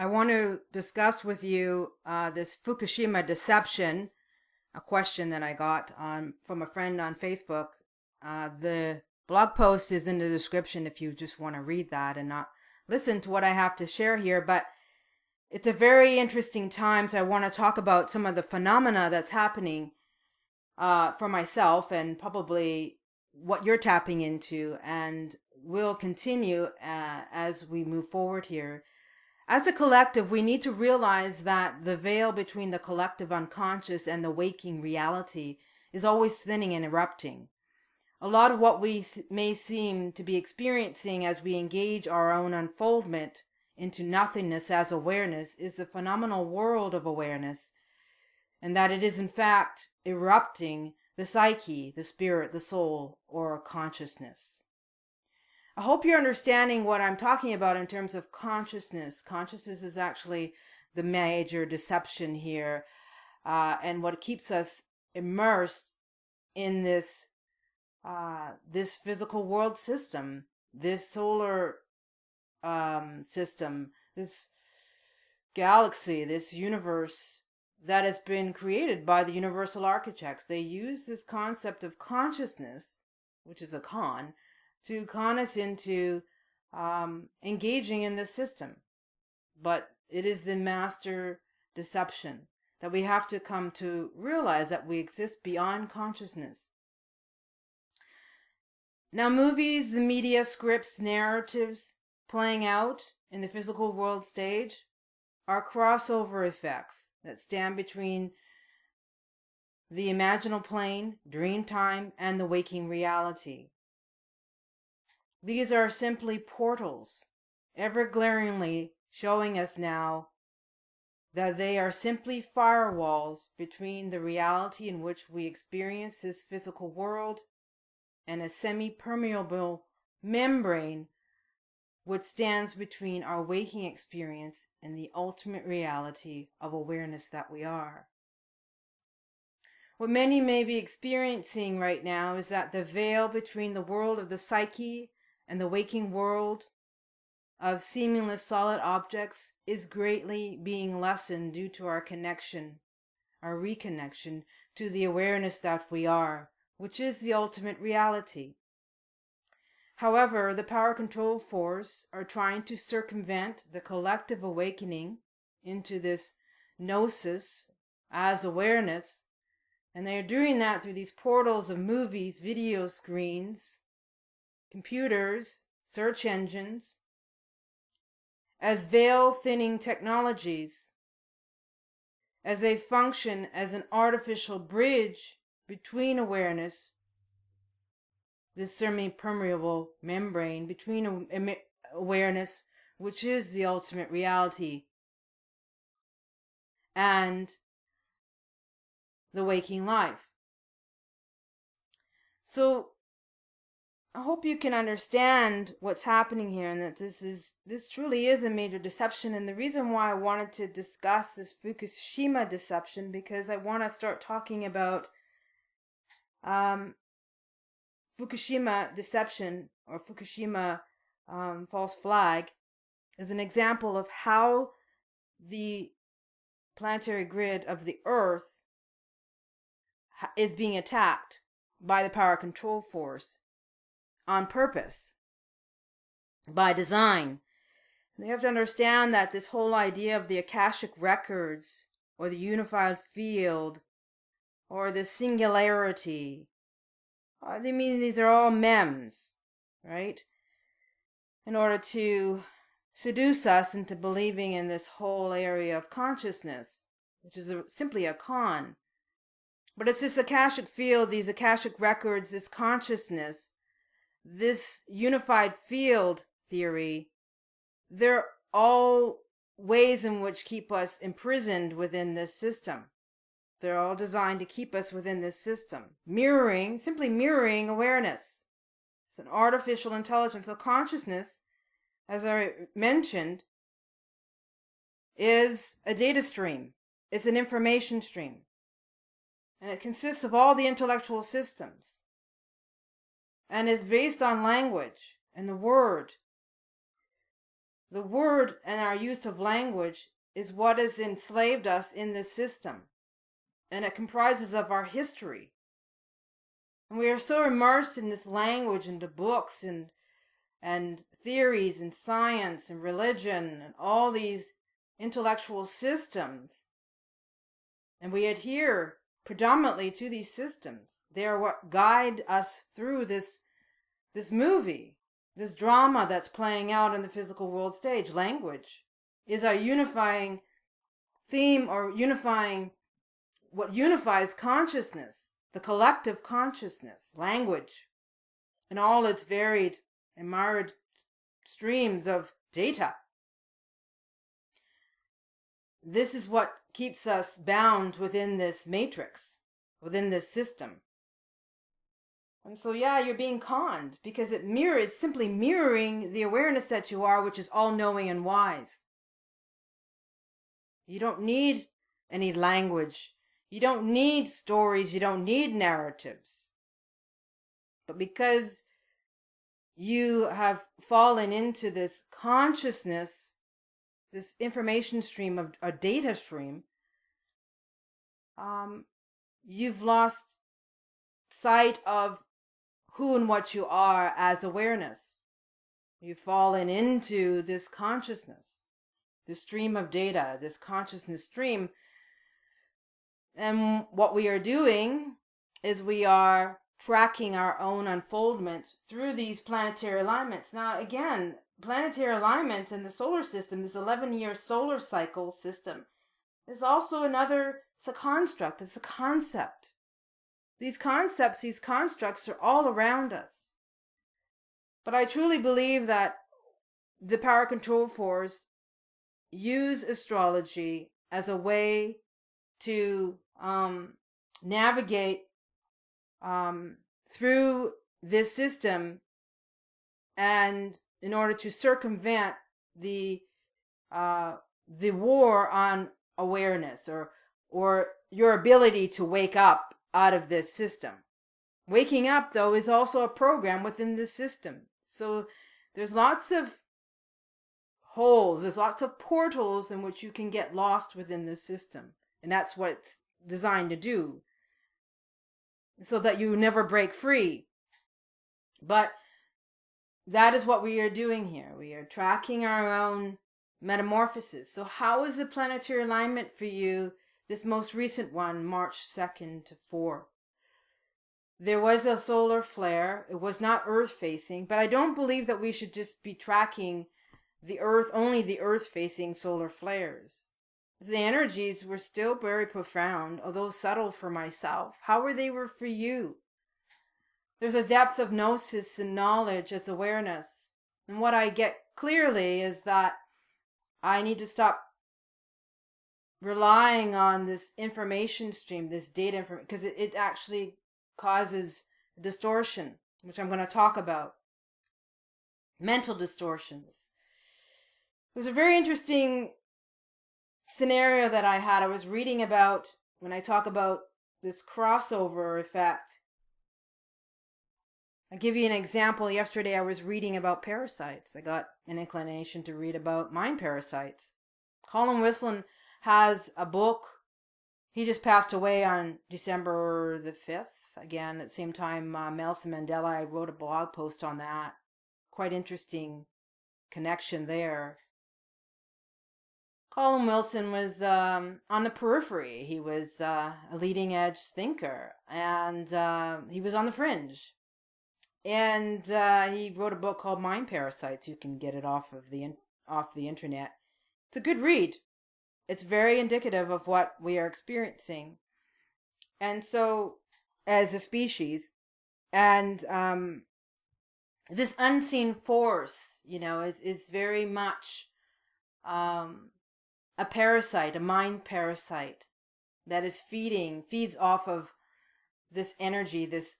I want to discuss with you this Fukushima deception, a question that I got from a friend on Facebook. The blog post is in the description if you just want to read that and not listen to what I have to share here. But it's a very interesting time, so I want to talk about some of the phenomena that's happening for myself and probably what you're tapping into, and we'll continue as we move forward here. As a collective, we need to realize that the veil between the collective unconscious and the waking reality is always thinning and erupting. A lot of what we may seem to be experiencing as we engage our own unfoldment into nothingness as awareness is the phenomenal world of awareness, and that it is in fact erupting the psyche, the spirit, the soul, or consciousness. I hope you're understanding what I'm talking about in terms of consciousness. Consciousness is actually the major deception here, and what keeps us immersed in this physical world system, this solar system, this galaxy, this universe that has been created by the universal architects. They use this concept of consciousness, which is a con, to con us into engaging in this system. But it is the master deception that we have to come to realize that we exist beyond consciousness. Now, movies, the media, scripts, narratives playing out in the physical world stage are crossover effects that stand between the imaginal plane, dream time, and the waking reality. These are simply portals, ever glaringly showing us now that they are simply firewalls between the reality in which we experience this physical world and a semi-permeable membrane which stands between our waking experience and the ultimate reality of awareness that we are. What many may be experiencing right now is that the veil between the world of the psyche and the waking world of seemingly solid objects is greatly being lessened due to our connection, our reconnection to the awareness that we are, which is the ultimate reality. However, the power control force are trying to circumvent the collective awakening into this gnosis as awareness, and they are doing that through these portals of movies, video screens, computers, search engines, as veil-thinning technologies, as they function as an artificial bridge between awareness, this semi-permeable membrane between awareness, which is the ultimate reality, and the waking life. So I hope you can understand what's happening here, and that this truly is a major deception. And the reason why I wanted to discuss this Fukushima deception, because I want to start talking about Fukushima deception, or Fukushima false flag, is an example of how the planetary grid of the Earth is being attacked by the power control force on purpose, by design. They have to understand that this whole idea of the Akashic records, or the unified field, or the singularity, I mean, these are all memes, right? In order to seduce us into believing in this whole area of consciousness, which is simply a con. But it's this Akashic field, these Akashic records, this consciousness, this unified field theory. They're all ways in which keep us imprisoned within this system. They're all designed to keep us within this system. Simply mirroring awareness. It's an artificial intelligence. So consciousness, as I mentioned, is a data stream. It's an information stream. And it consists of all the intellectual systems. And is based on language and the word. The word and our use of language is what has enslaved us in this system, and it comprises of our history. And we are so immersed in this language and the books and theories and science and religion and all these intellectual systems. And we adhere predominantly to these systems. They are what guide us through this movie, this drama that's playing out in the physical world stage. Language is our unifying theme, or unifying what unifies consciousness, the collective consciousness, language, and all its varied and myriad streams of data. This is what keeps us bound within this matrix, within this system. And so, yeah, you're being conned because it's simply mirroring the awareness that you are, which is all-knowing and wise. You don't need any language. You don't need stories. You don't need narratives. But because you have fallen into this consciousness, this information stream, of a data stream, you've lost sight of who and what you are as awareness. You've fallen into this consciousness, this stream of data, this consciousness stream. And what we are doing is we are tracking our own unfoldment through these planetary alignments. Now, again, planetary alignment in the solar system, this 11-year solar cycle system, is also it's a construct, it's a concept. These concepts, these constructs are all around us. But I truly believe that the power control force use astrology as a way to navigate through this system, and in order to circumvent the war on awareness, or your ability to wake up out of this system. Waking up, though, is also a program within this system. So there's lots of holes, there's lots of portals in which you can get lost within the system. And that's what it's designed to do, so that you never break free. But that is what we are doing here. We are tracking our own metamorphosis. So how is the planetary alignment for you, this most recent one, March 2nd to 4th? There was a solar flare. It was not Earth-facing, but I don't believe that we should just be tracking only the Earth-facing solar flares. The energies were still very profound, although subtle for myself. How were they for you? There's a depth of gnosis and knowledge as awareness. And what I get clearly is that I need to stop relying on this information stream, this data information, because it actually causes distortion, which I'm going to talk about. Mental distortions. It was a very interesting scenario that I had. I was reading about, when I talk about this crossover effect, I'll give you an example. Yesterday I was reading about parasites. I got an inclination to read about mind parasites. Colin Whistling has a book. He just passed away on December the 5th. Again, at the same time, Nelson Mandela, I wrote a blog post on that. Quite interesting connection there. Colin Wilson was on the periphery. He was a leading edge thinker, and he was on the fringe. And he wrote a book called Mind Parasites. You can get it off the internet. It's a good read. It's very indicative of what we are experiencing. And so, as a species, and this unseen force, is very much a parasite, a mind parasite that is feeds off of this energy, this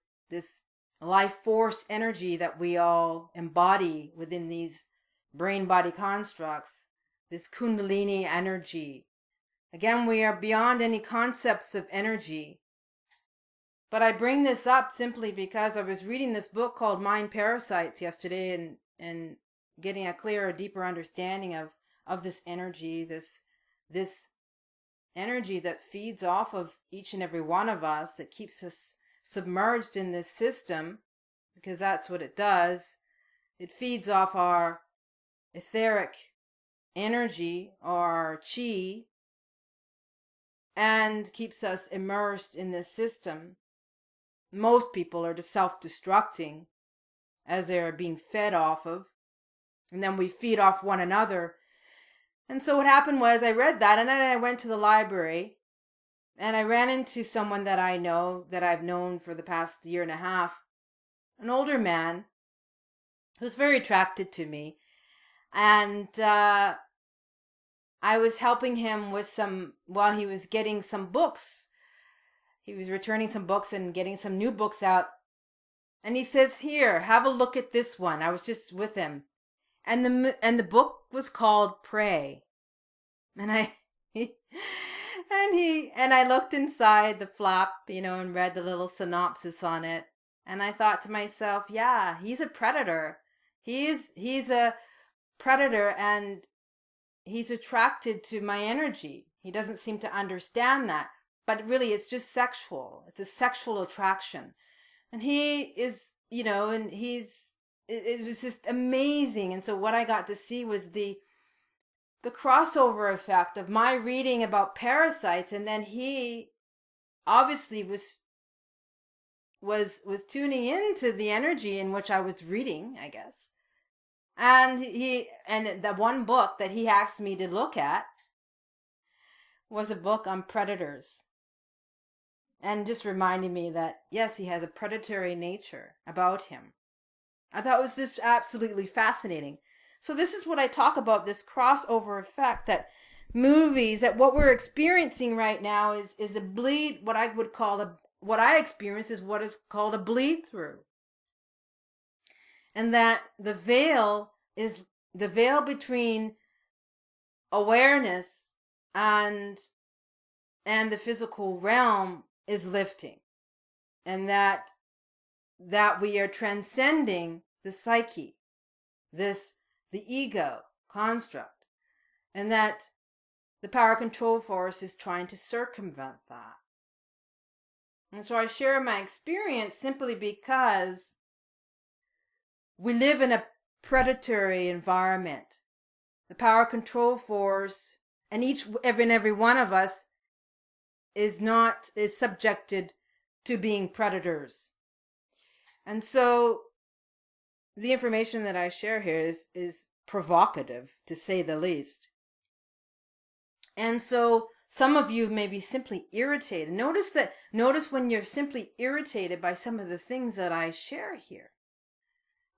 life force energy that we all embody within these brain body constructs, this kundalini energy. Again, we are beyond any concepts of energy. But I bring this up simply because I was reading this book called Mind Parasites yesterday, and getting a clearer, deeper understanding of this energy, this energy that feeds off of each and every one of us, that keeps us submerged in this system, because that's what it does. It feeds off our etheric energy, our chi, and keeps us immersed in this system. Most people are just self-destructing as they're being fed off of, and then we feed off one another. And so what happened was, I read that, and then I went to the library, and I ran into someone that I know, that I've known for the past year and a half, an older man who's very attracted to me. And I was helping him with while he was getting some books. He was returning some books and getting some new books out. And he says, "Here, have a look at this one." I was just with him. And the book was called Pray. And I looked inside the flap, and read the little synopsis on it. And I thought to myself, yeah, he's a predator. He's a predator, and he's attracted to my energy. He doesn't seem to understand that, but really it's just sexual. It's a sexual attraction. And he is, and it was just amazing. And so what I got to see was the crossover effect of my reading about parasites, and then he obviously was tuning into the energy in which I was reading, I guess. And the one book that he asked me to look at was a book on predators. And just reminding me that, yes, he has a predatory nature about him. I thought it was just absolutely fascinating. So this is what I talk about, this crossover effect, that movies, that what we're experiencing right now is a bleed, what I experience is what is called a bleed through. And that the veil between awareness and the physical realm is lifting. And that we are transcending the psyche, the ego construct, and that the power control force is trying to circumvent that. And so I share my experience simply because we live in a predatory environment. The power control force, and every one of us is subjected to being predators. And so the information that I share here is provocative, to say the least. And so some of you may be simply irritated. Notice when you're simply irritated by some of the things that I share here.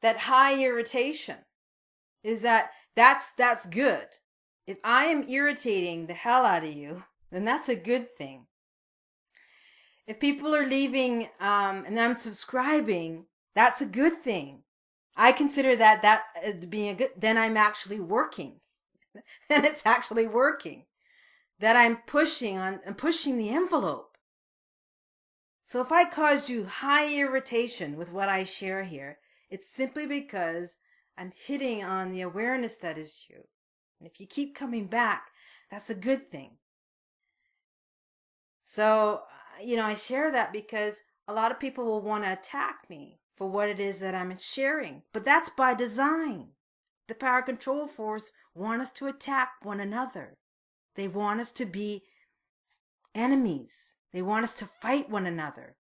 That high irritation is that's good. If I am irritating the hell out of you, then that's a good thing. If people are leaving and unsubscribing, that's a good thing. I consider that being a good, then I'm actually working. And it's actually working. That I'm pushing the envelope. So if I caused you high irritation with what I share here, it's simply because I'm hitting on the awareness that is you. And if you keep coming back, that's a good thing. So, I share that because a lot of people will want to attack me for what it is that I'm sharing. But that's by design. The power control force want us to attack one another. They want us to be enemies. They want us to fight one another.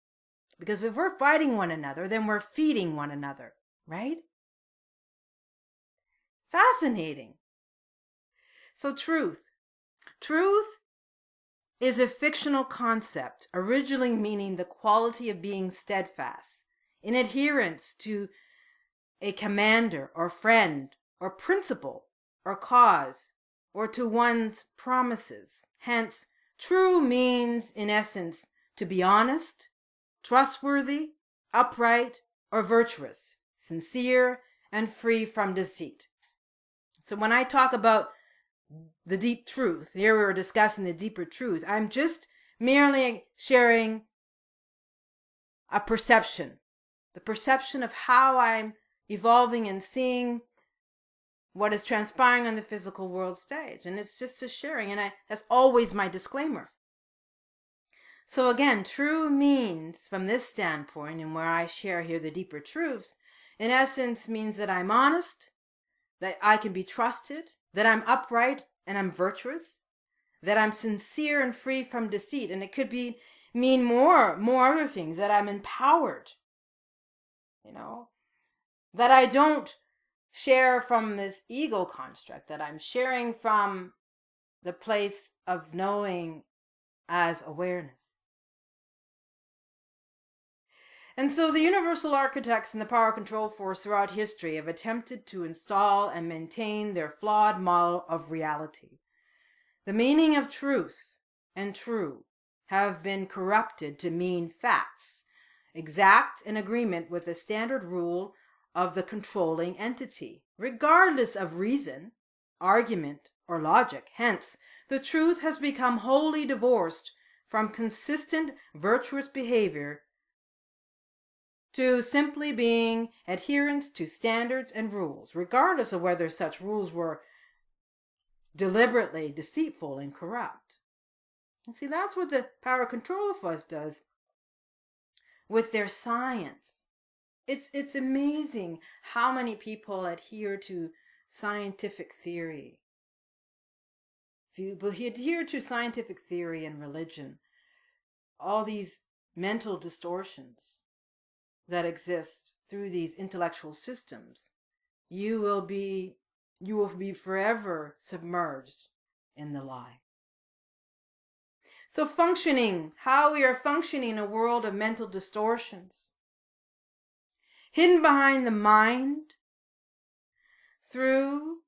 Because if we're fighting one another, then we're feeding one another, right? Fascinating. So truth. Truth is a fictional concept, originally meaning the quality of being steadfast, in adherence to a commander or friend or principle or cause, or to one's promises. Hence, true means, in essence, to be honest, trustworthy, upright, or virtuous, sincere, and free from deceit. So when I talk about the deep truth, here we were discussing the deeper truth, I'm just merely sharing a perception, the perception of how I'm evolving and seeing what is transpiring on the physical world stage. And it's just a sharing, and that's always my disclaimer. So again, true means, from this standpoint, and where I share here the deeper truths, in essence means that I'm honest, that I can be trusted, that I'm upright and I'm virtuous, that I'm sincere and free from deceit. And it could mean more other things, that I'm empowered, that I don't share from this ego construct, that I'm sharing from the place of knowing as awareness. And so the universal architects and the power control force throughout history have attempted to install and maintain their flawed model of reality. The meaning of truth and true have been corrupted to mean facts, exact in agreement with the standard rule of the controlling entity, regardless of reason, argument, or logic. Hence, the truth has become wholly divorced from consistent virtuous behavior to simply being adherence to standards and rules, regardless of whether such rules were deliberately deceitful and corrupt. And see, that's what the power control force does with their science. It's amazing how many people adhere to scientific theory. If you adhere to scientific theory and religion, all these mental distortions that exist through these intellectual systems, you will be forever submerged in the lie. So how we are functioning in a world of mental distortions, hidden behind the mind, through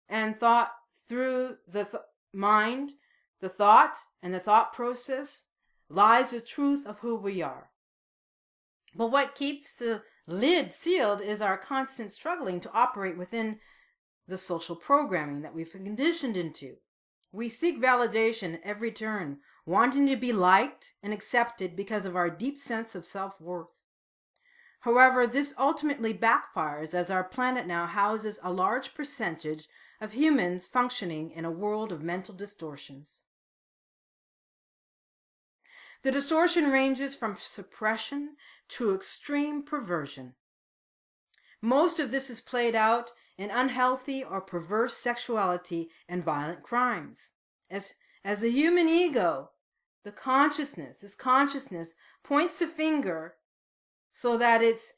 the mind, the thought, and the thought process, lies the truth of who we are. But what keeps the lid sealed is our constant struggling to operate within the social programming that we've been conditioned into. We seek validation at every turn, wanting to be liked and accepted because of our deep sense of self-worth. However, this ultimately backfires, as our planet now houses a large percentage of humans functioning in a world of mental distortions. The distortion ranges from suppression to extreme perversion. Most of this is played out in unhealthy or perverse sexuality and violent crimes. As the human ego, this consciousness points the finger so that its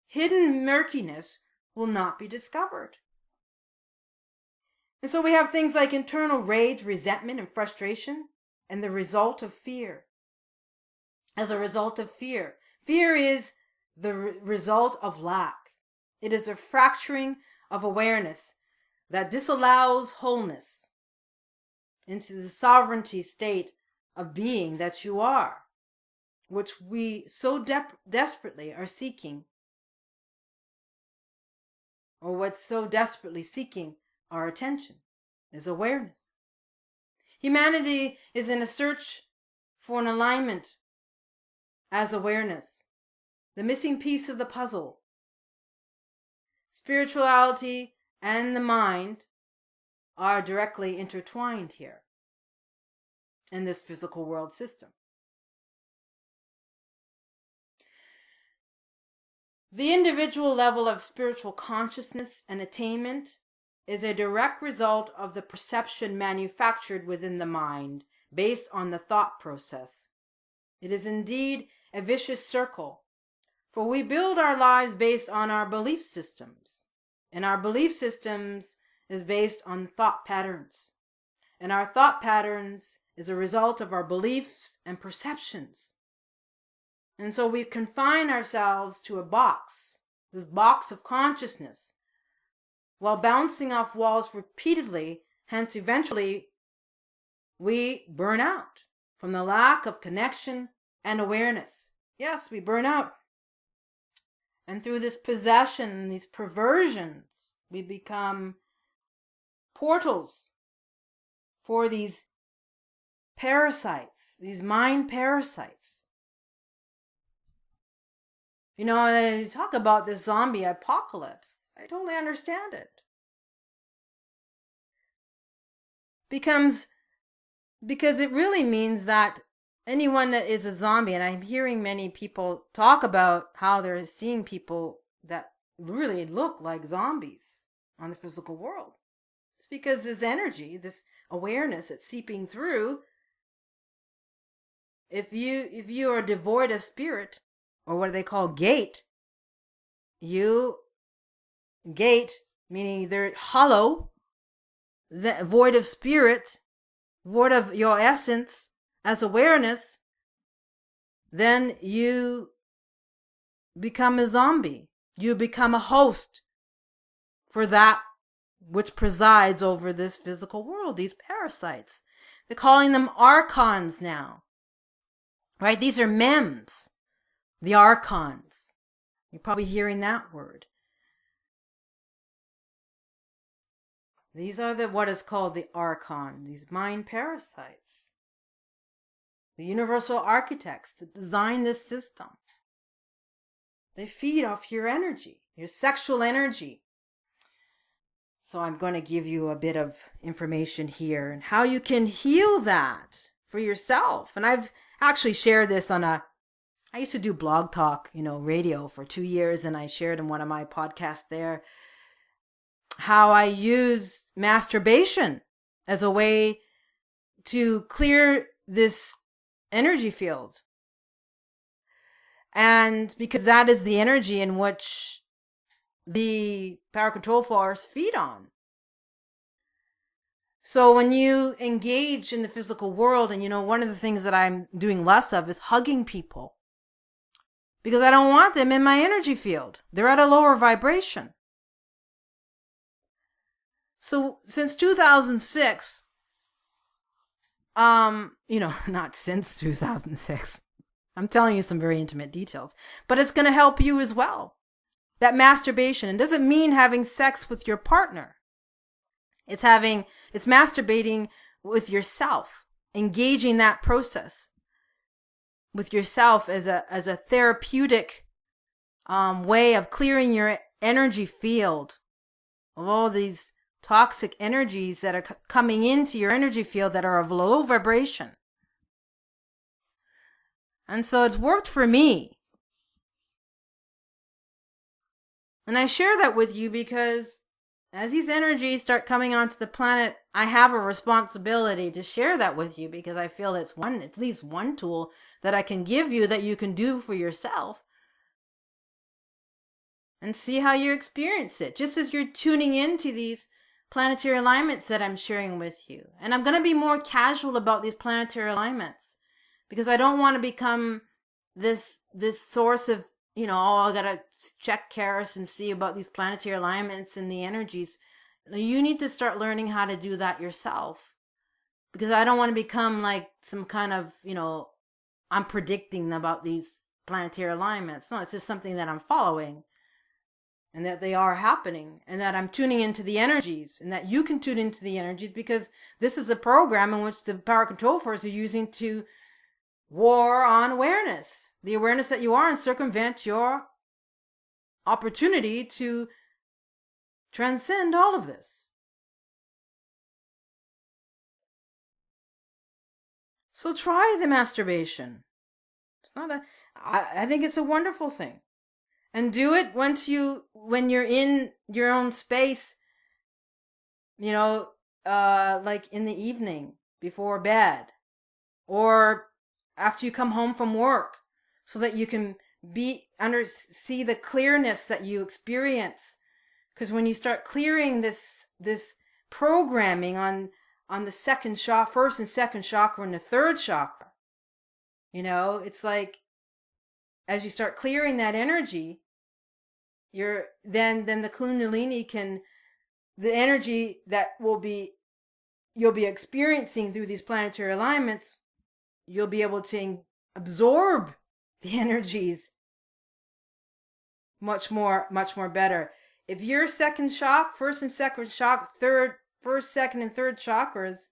hidden murkiness will not be discovered. And so we have things like internal rage, resentment, and frustration, and the result of fear. As a result of fear. Fear is the result of lack. It is a fracturing of awareness that disallows wholeness into the sovereignty state of being that you are, which we so desperately are seeking, or what's so desperately seeking our attention, is awareness. Humanity is in a search for an alignment as awareness, the missing piece of the puzzle. Spirituality and the mind are directly intertwined here in this physical world system. The individual level of spiritual consciousness and attainment is a direct result of the perception manufactured within the mind based on the thought process. It is indeed a vicious circle, for we build our lives based on our belief systems, and our belief systems is based on thought patterns, and our thought patterns is a result of our beliefs and perceptions. And so we confine ourselves to a box, this box of consciousness, while bouncing off walls repeatedly. Hence, eventually, we burn out from the lack of connection and awareness. Yes, we burn out. And through this possession, these perversions, we become portals for these parasites, these mind parasites. You know, they talk about this zombie apocalypse. I totally understand it. becomes, because it really means that anyone that is a zombie, and I'm hearing many people talk about how they're seeing people that really look like zombies on the physical world. It's because this energy, this awareness that's seeping through, if you are devoid of spirit, or what they call gate, gate meaning they're hollow, void of spirit, void of your essence as awareness, then you become a zombie. You become a host for that which presides over this physical world, these parasites. They're calling them archons now, right? These are mems, the archons. You're probably hearing that word. These are what is called the archon, these mind parasites. The universal architects that design this system. They feed off your energy, your sexual energy. So I'm going to give you a bit of information here and how you can heal that for yourself. And I've actually shared this I used to do blog talk, radio for 2 years, and I shared in one of my podcasts there how I use masturbation as a way to clear this energy field. And because that is the energy in which the power control force feed on. So when you engage in the physical world, and one of the things that I'm doing less of is hugging people, because I don't want them in my energy field. They're at a lower vibration. So since 2006, not since 2006, I'm telling you some very intimate details, but it's going to help you as well. That masturbation, it doesn't mean having sex with your partner. It's masturbating with yourself, engaging that process with yourself as a therapeutic way of clearing your energy field of all these toxic energies that are coming into your energy field that are of low vibration. And so it's worked for me. And I share that with you because as these energies start coming onto the planet, I have a responsibility to share that with you, because I feel it's at least one tool that I can give you that you can do for yourself and see how you experience it, just as you're tuning into these planetary alignments that I'm sharing with you. And I'm going to be more casual about these planetary alignments because I don't want to become this source of, I got to check Karis and see about these planetary alignments and the energies. You need to start learning how to do that yourself, because I don't want to become like some kind of, I'm predicting about these planetary alignments. No, it's just something that I'm following and that they are happening and that I'm tuning into the energies and that you can tune into the energies, because this is a program in which the power control force are using to war on awareness, the awareness that you are, and circumvent your opportunity to transcend all of this. So try the masturbation. It's not I think it's a wonderful thing. And do it when you're in your own space, like in the evening before bed, or after you come home from work, so that you can see the clearness that you experience. Because when you start clearing this programming on the second chakra, first and second chakra, and the third chakra, it's like as you start clearing that energy, then the Kundalini the energy that you'll be experiencing through these planetary alignments, you'll be able to absorb the energies much more better. If your second chakra, first and second chakra, first, second, and third chakras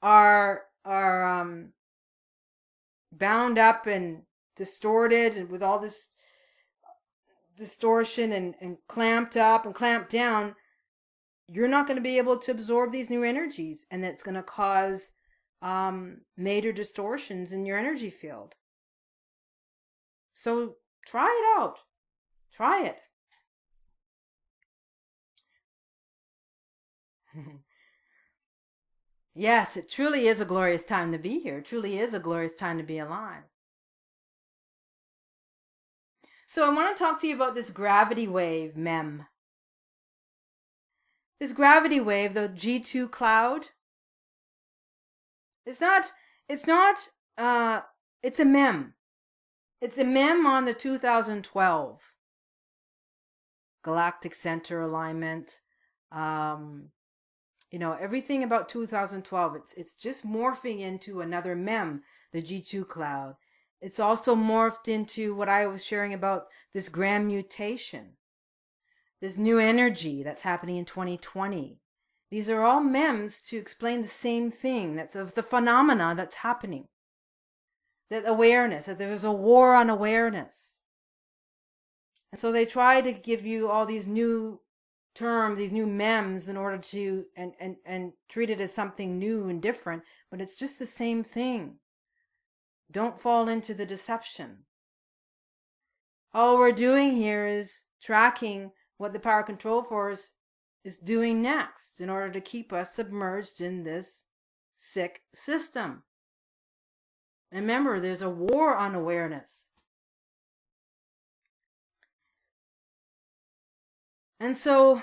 are bound up and distorted, and with all this distortion and clamped up and clamped down, you're not going to be able to absorb these new energies, and that's going to cause major distortions in your energy field. So try it out. Try it. Yes, it truly is a glorious time to be here. It truly is a glorious time to be alive. So I want to talk to you about this gravity wave, MEM. This gravity wave, the G2 cloud, it's a MEM. It's a MEM on the 2012 galactic center alignment. Everything about 2012, it's just morphing into another MEM, the G2 cloud. It's also morphed into what I was sharing about this grand mutation, this new energy that's happening in 2020. These are all MEMs to explain the same thing, that's of the phenomena that's happening. That awareness, that there's a war on awareness. And so they try to give you all these new terms, these new MEMs, in order to and treat it as something new and different, but it's just the same thing. Don't fall into the deception. All we're doing here is tracking what the power control force is doing next in order to keep us submerged in this sick system. And remember, there's a war on awareness. And so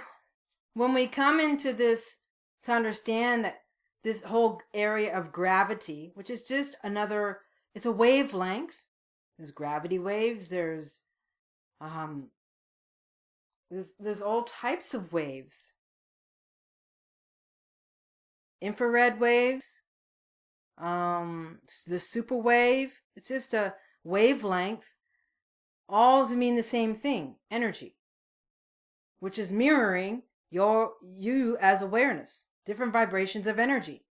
when we come into this, to understand that this whole area of gravity, which is just another, it's a wavelength. There's gravity waves, there's all types of waves. Infrared waves, the super wave, it's just a wavelength, all to mean the same thing, energy, which is mirroring you as awareness, different vibrations of energy.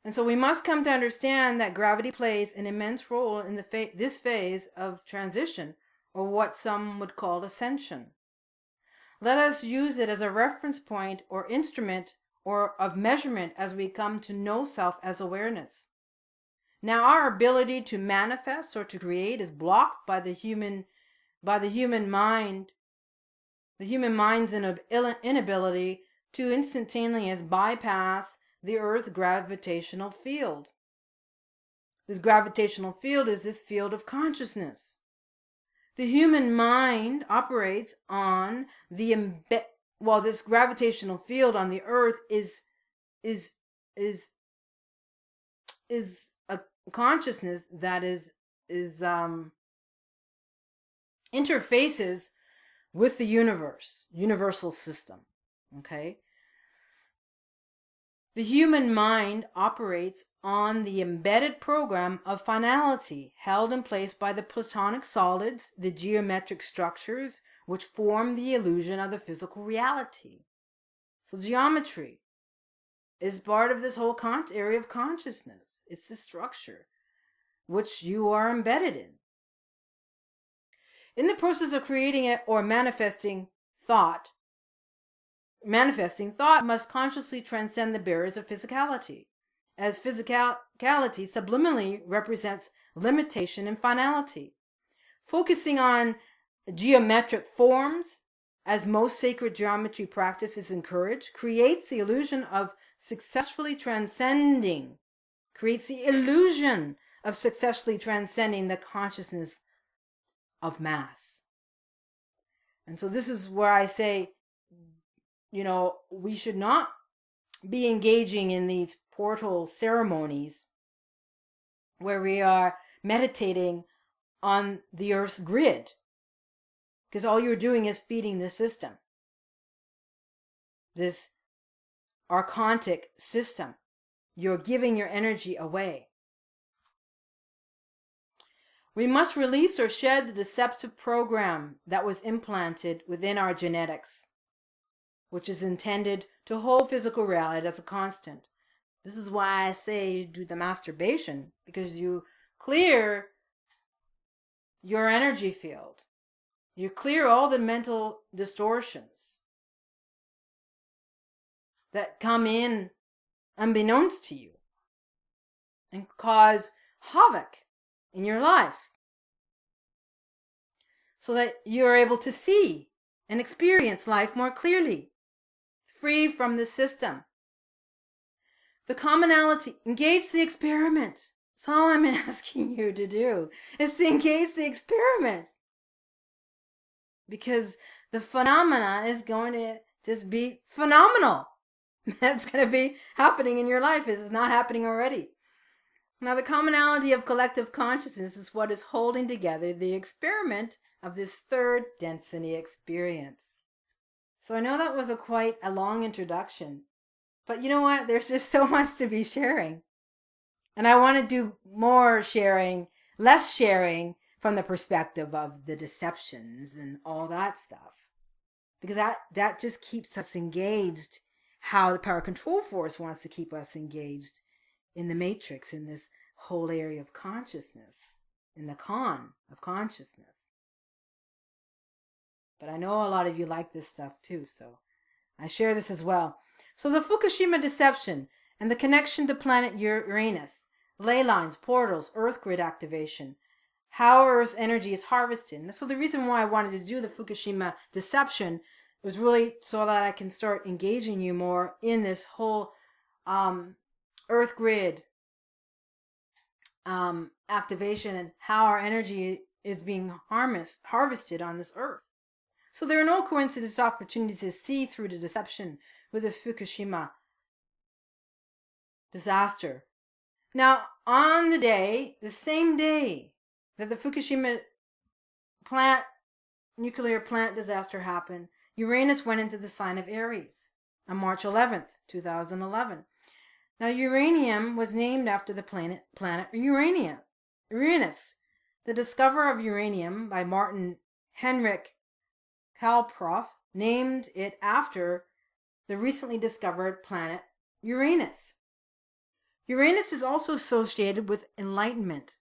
And so we must come to understand that gravity plays an immense role in this phase of transition, or what some would call ascension. Let us use it as a reference point or instrument or of measurement as we come to know self as awareness. Now our ability to manifest or to create is blocked by the human mind. The human mind's inability to instantaneously bypass the Earth's gravitational field. This gravitational field is this field of consciousness. The human mind operates on this gravitational field on the Earth is a consciousness that is interfaces with the universal system. Okay? The human mind operates on the embedded program of finality held in place by the platonic solids, the geometric structures which form the illusion of the physical reality. So geometry is part of this whole area of consciousness. It's the structure which you are embedded in. In the process of creating it or manifesting thought must consciously transcend the barriers of physicality, as physicality subliminally represents limitation and finality. Focusing on geometric forms, as most sacred geometry practices encourage, creates the illusion of successfully transcending the consciousness of mass. And so this is where I say, we should not be engaging in these portal ceremonies where we are meditating on the Earth's grid, because all you're doing is feeding the system, this archontic system. You're giving your energy away. We must release or shed the deceptive program that was implanted within our genetics, which is intended to hold physical reality as a constant. This is why I say you do the masturbation, because you clear your energy field. You clear all the mental distortions that come in unbeknownst to you and cause havoc in your life, so that you are able to see and experience life more clearly, free from the system. The commonality, engage the experiment. That's all I'm asking you to do, is to engage the experiment. Because the phenomena is going to just be phenomenal. That's going to be happening in your life. It's not happening already. Now, the commonality of collective consciousness is what is holding together the experiment of this third density experience. So I know that was quite a long introduction, but you know what? There's just so much to be sharing. And I want to do more sharing, less sharing from the perspective of the deceptions and all that stuff. Because that just keeps us engaged, how the power control force wants to keep us engaged in the matrix, in this whole area of consciousness, in the con of consciousness. But I know a lot of you like this stuff too, so I share this as well. So the Fukushima deception and the connection to planet Uranus, ley lines, portals, earth grid activation, how Earth's energy is harvested. So the reason why I wanted to do the Fukushima deception was really so that I can start engaging you more in this whole earth grid activation and how our energy is being harvested on this earth. So there are no coincidence opportunities to see through the deception with this Fukushima disaster. Now, on the same day that the Fukushima nuclear plant disaster happened, Uranus went into the sign of Aries on March 11th, 2011. Now, uranium was named after the planet Uranus. The discoverer of uranium by Martin Henrik Kalproff named it after the recently discovered planet Uranus. Uranus is also associated with enlightenment,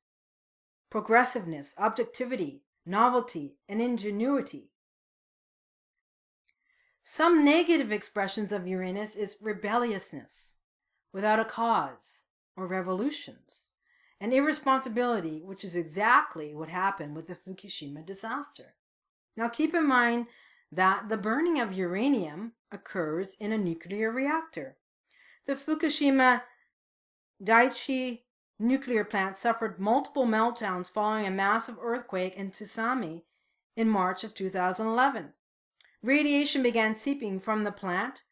progressiveness, objectivity, novelty, and ingenuity. Some negative expressions of Uranus is rebelliousness, without a cause, or revolutions, and irresponsibility, which is exactly what happened with the Fukushima disaster. Now keep in mind that the burning of uranium occurs in a nuclear reactor. The Fukushima Daiichi nuclear plant suffered multiple meltdowns following a massive earthquake and tsunami in March of 2011. Radiation began seeping from the plant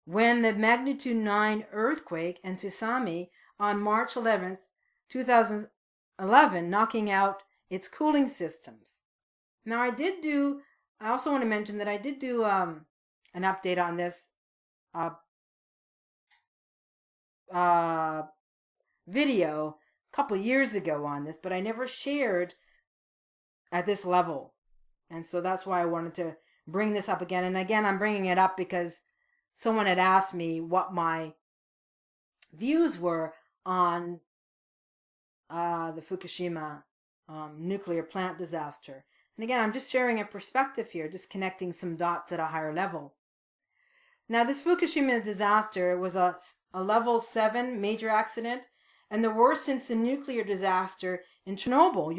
when the magnitude 9 earthquake and tsunami on March 11th, 2011, knocking out its cooling systems. Now I also want to mention that I did do an update on this video a couple years ago on this, but I never shared at this level. And so that's why I wanted to bring this up again. And again, I'm bringing it up because someone had asked me what my views were on the Fukushima nuclear plant disaster. And again, I'm just sharing a perspective here, just connecting some dots at a higher level. Now, this Fukushima disaster was a level 7 major accident, and the worst since the nuclear disaster in Chernobyl,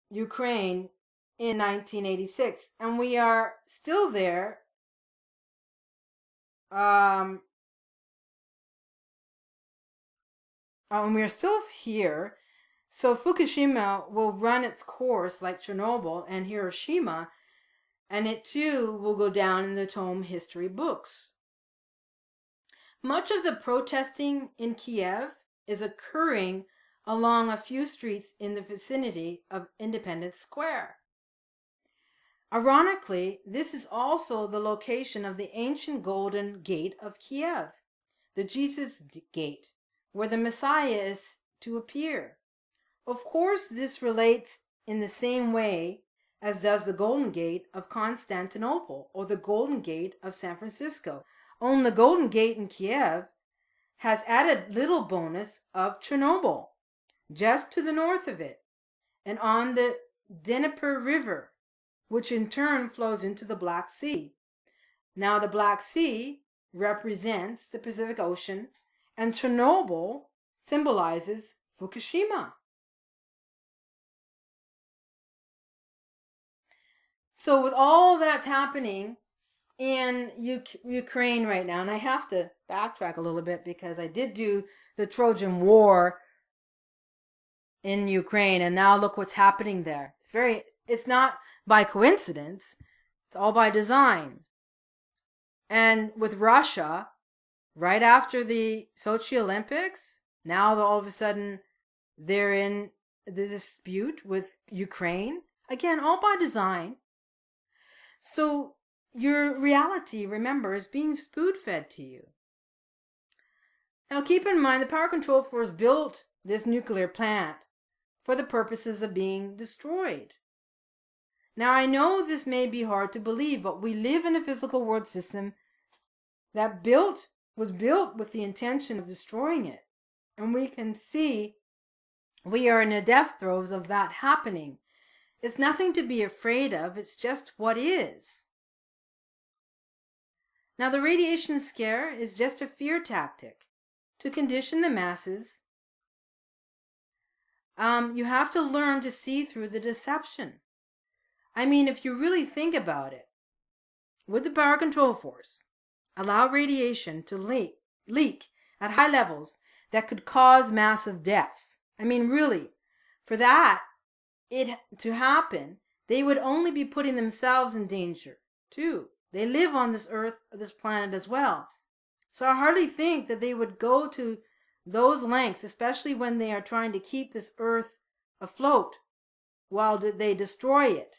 Ukraine, in 1986. And we are still there. And we are still here. So Fukushima will run its course like Chernobyl and Hiroshima, and it too will go down in the tome history books. Much of the protesting in Kiev is occurring along a few streets in the vicinity of Independence Square. Ironically, this is also the location of the ancient Golden Gate of Kiev, the Jesus Gate, where the Messiah is to appear. Of course, this relates in the same way as does the Golden Gate of Constantinople or the Golden Gate of San Francisco. Only the Golden Gate in Kiev has added little bonus of Chernobyl. just to the north of it, and on the Dnieper River, which in turn flows into the Black Sea. Now the Black Sea represents the Pacific Ocean, and Chernobyl symbolizes Fukushima. So with all that's happening in Ukraine right now, and I have to backtrack a little bit because I did do the Trojan War in Ukraine, and now look what's happening there. It's not by coincidence, it's all by design. And with Russia, right after the Sochi Olympics, now all of a sudden they're in the dispute with Ukraine. Again, all by design. So your reality, remember, is being spoon-fed to you. Now keep in mind, the Power Control Force built this nuclear plant for the purposes of being destroyed. Now I know this may be hard to believe, but we live in a physical world system that was built with the intention of destroying it. And we can see we are in the death throes of that happening. It's nothing to be afraid of, it's just what is. Now the radiation scare is just a fear tactic to condition the masses. You have to learn to see through the deception. I mean, if you really think about it, with the Power Control Force, allow radiation to leak at high levels that could cause massive deaths. I mean, really, for that to happen, they would only be putting themselves in danger too. They live on this earth, this planet as well. So I hardly think that they would go to those lengths, especially when they are trying to keep this earth afloat while they destroy it.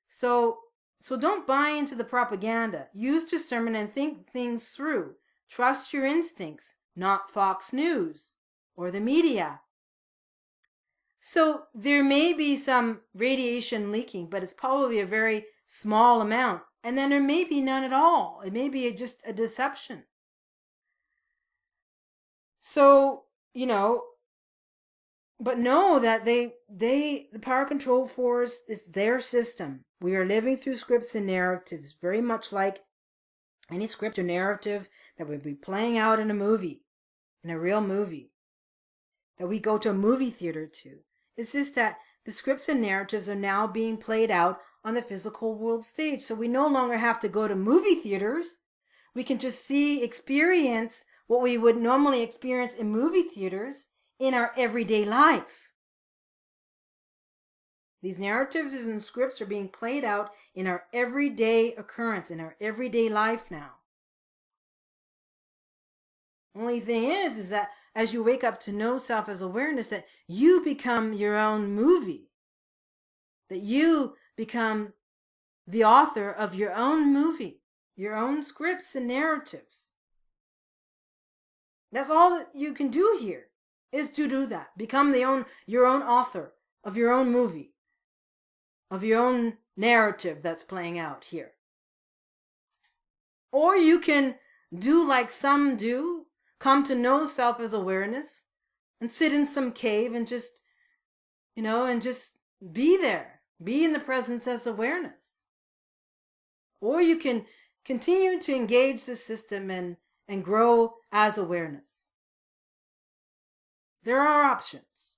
So don't buy into the propaganda. Use discernment and think things through. Trust your instincts, not Fox News or the media. So there may be some radiation leaking, but it's probably a very small amount. And then there may be none at all. It may be just a deception. So, but know that the Power Control Force is their system. We are living through scripts and narratives, very much like any script or narrative that would be playing out in a movie, in a real movie, that we go to a movie theater to. It's just that the scripts and narratives are now being played out on the physical world stage. So we no longer have to go to movie theaters. We can just experience what we would normally experience in movie theaters in our everyday life. These narratives and scripts are being played out in our everyday occurrence, in our everyday life now. Only thing is that as you wake up to know self as awareness, that you become your own movie. That you become the author of your own movie, your own scripts and narratives. That's all that you can do here, is to do that. Become your own author of your own movie, of your own narrative that's playing out here. Or you can do like some do, come to know self as awareness and sit in some cave and just, and just be there. Be in the presence as awareness. Or you can continue to engage the system and grow as awareness. There are options.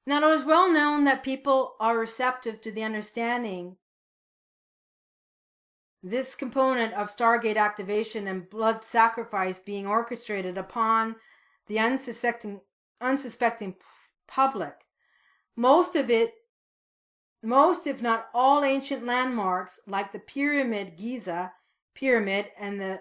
Now, it is well known that people are receptive to the understanding this component of Stargate activation and blood sacrifice being orchestrated upon the unsuspecting public. Most, if not all, ancient landmarks like the Giza Pyramid and the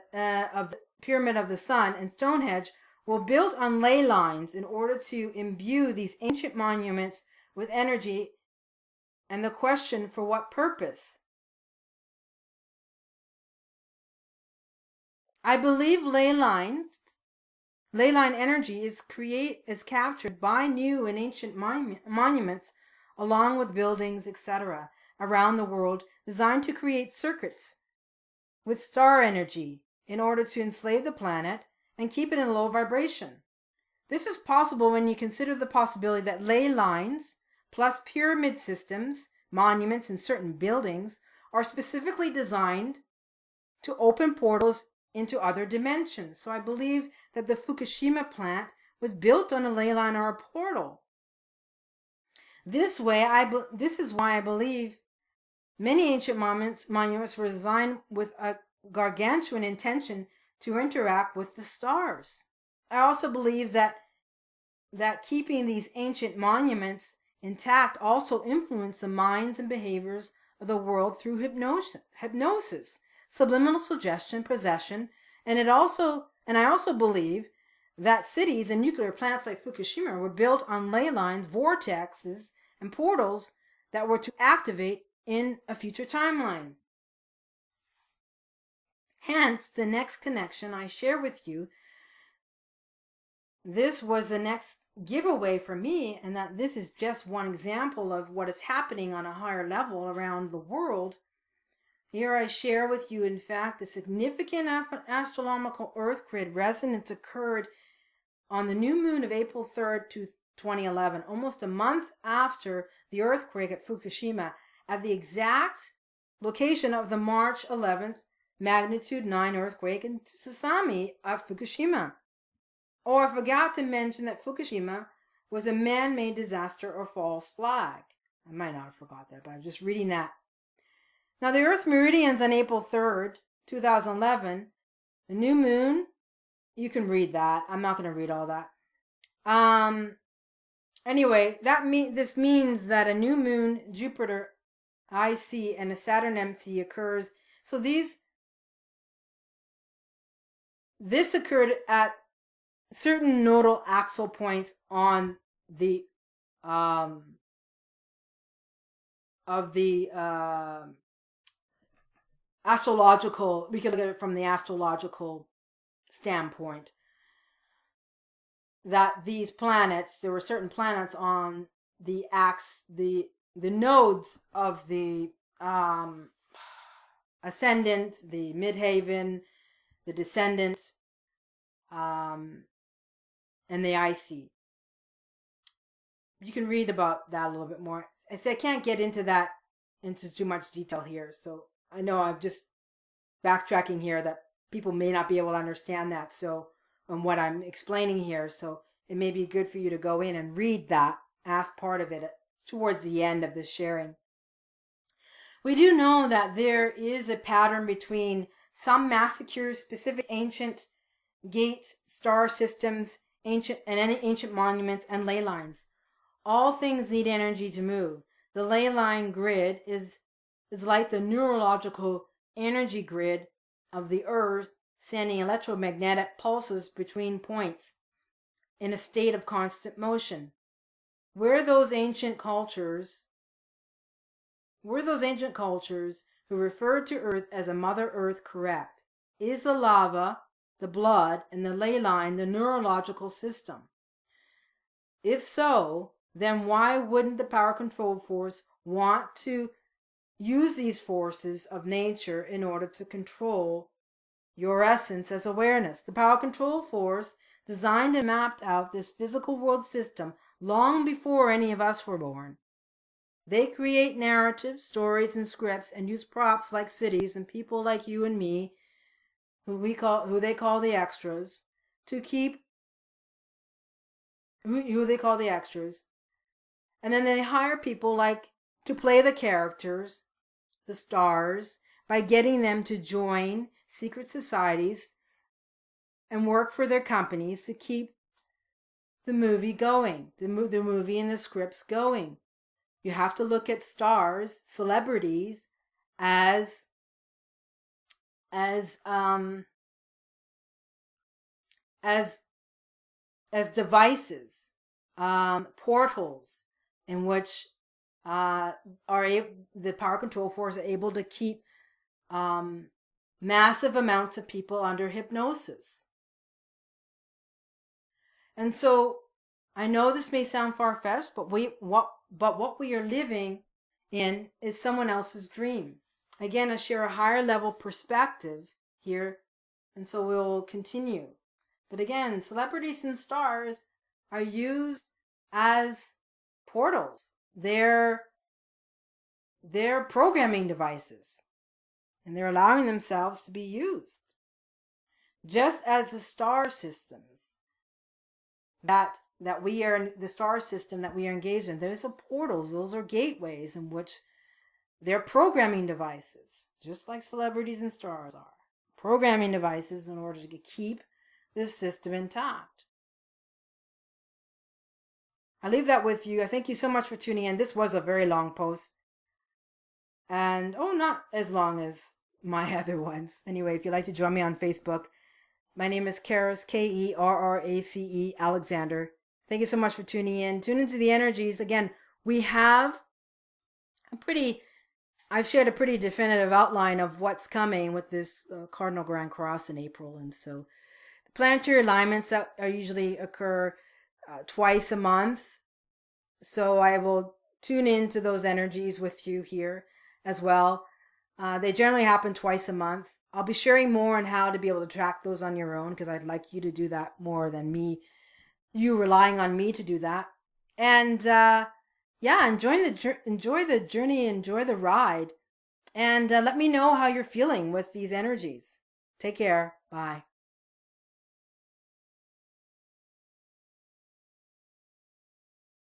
Pyramid of the Sun and Stonehenge were built on ley lines in order to imbue these ancient monuments with energy, and the question, for what purpose? I believe ley line energy is captured by new and ancient monuments along with buildings, etc., around the world, designed to create circuits with star energy in order to enslave the planet and keep it in a low vibration. This is possible when you consider the possibility that ley lines plus pyramid systems, monuments, and certain buildings are specifically designed to open portals into other dimensions. So I believe that the Fukushima plant was built on a ley line or a portal. This is why I believe many ancient monuments were designed with a gargantuan intention to interact with the stars. I also believe that keeping these ancient monuments intact also influenced the minds and behaviors of the world through hypnosis, subliminal suggestion, possession, and I also believe that cities and nuclear plants like Fukushima were built on ley lines, vortexes, and portals that were to activate in a future timeline. Hence, the next connection I share with you, this was the next giveaway for me, and that this is just one example of what is happening on a higher level around the world. Here I share with you, in fact, a significant astronomical Earth grid resonance occurred on the new moon of April 3rd, 2011, almost a month after the earthquake at Fukushima, at the exact location of the March 11th magnitude 9 earthquake and tsunami at Fukushima. Oh, I forgot to mention that Fukushima was a man-made disaster or false flag. I might not have forgot that, but I'm just reading that. Now, the Earth meridians on April 3rd, 2011, the new moon, you can read that. I'm not going to read all that. Anyway, this means that a new moon, Jupiter IC, and a Saturn MT occurs. So this occurred at certain nodal axial points on the astrological. We can look at it from the astrological standpoint. That these planets, there were certain planets on the nodes of the ascendant, the midheaven, the descendant, and the IC. You can read about that a little bit more. I say I can't get into too much detail here, so I know I'm just backtracking here that people may not be able to understand that. So, on what I'm explaining here, so it may be good for you to go in and read that as part of it towards the end of the sharing. We do know that there is a pattern between some massacres, specific ancient gate star systems, ancient monuments, and ley lines. All things need energy to move. The ley line grid is like the neurological energy grid of the Earth, sending electromagnetic pulses between points in a state of constant motion. Were those ancient cultures who referred to Earth as a Mother Earth correct? Is the lava, the blood, and the ley line the neurological system? If so, then why wouldn't the power control force want to use these forces of nature in order to control your essence as awareness? The power control force designed and mapped out this physical world system long before any of us were born. They create narratives, stories, and scripts, and use props like cities and people like you and me, who they call the extras, and then they hire people to play the characters, the stars, by getting them to join secret societies and work for their companies to keep the movie going, the movie and the scripts going. You have to look at stars, celebrities, as devices, portals in which the power control force are able to keep massive amounts of people under hypnosis. And so I know this may sound far-fetched, but what we are living in is someone else's dream. Again, I share a higher level perspective here, and so we'll continue. But again, celebrities and stars are used as portals. They're programming devices, and they're allowing themselves to be used. Just as the star systems that we are, the star system that we are engaged in, those are portals, those are gateways in which they're programming devices, just like celebrities and stars are. Programming devices in order to keep this system intact. I leave that with you. I thank you so much for tuning in. This was a very long post. And, not as long as my other ones. Anyway, if you'd like to join me on Facebook, my name is Kerrace, Kerrace Alexander. Thank you so much for tuning in. Tune into the energies. Again, we have I've shared a pretty definitive outline of what's coming with this Cardinal Grand Cross in April. And so the planetary alignments that are usually occur twice a month. So I will tune into those energies with you here as well. They generally happen twice a month. I'll be sharing more on how to be able to track those on your own, because I'd like you to do that more than you relying on me to do that. And enjoy the journey, enjoy the ride, and let me know how you're feeling with these energies. Take care. Bye.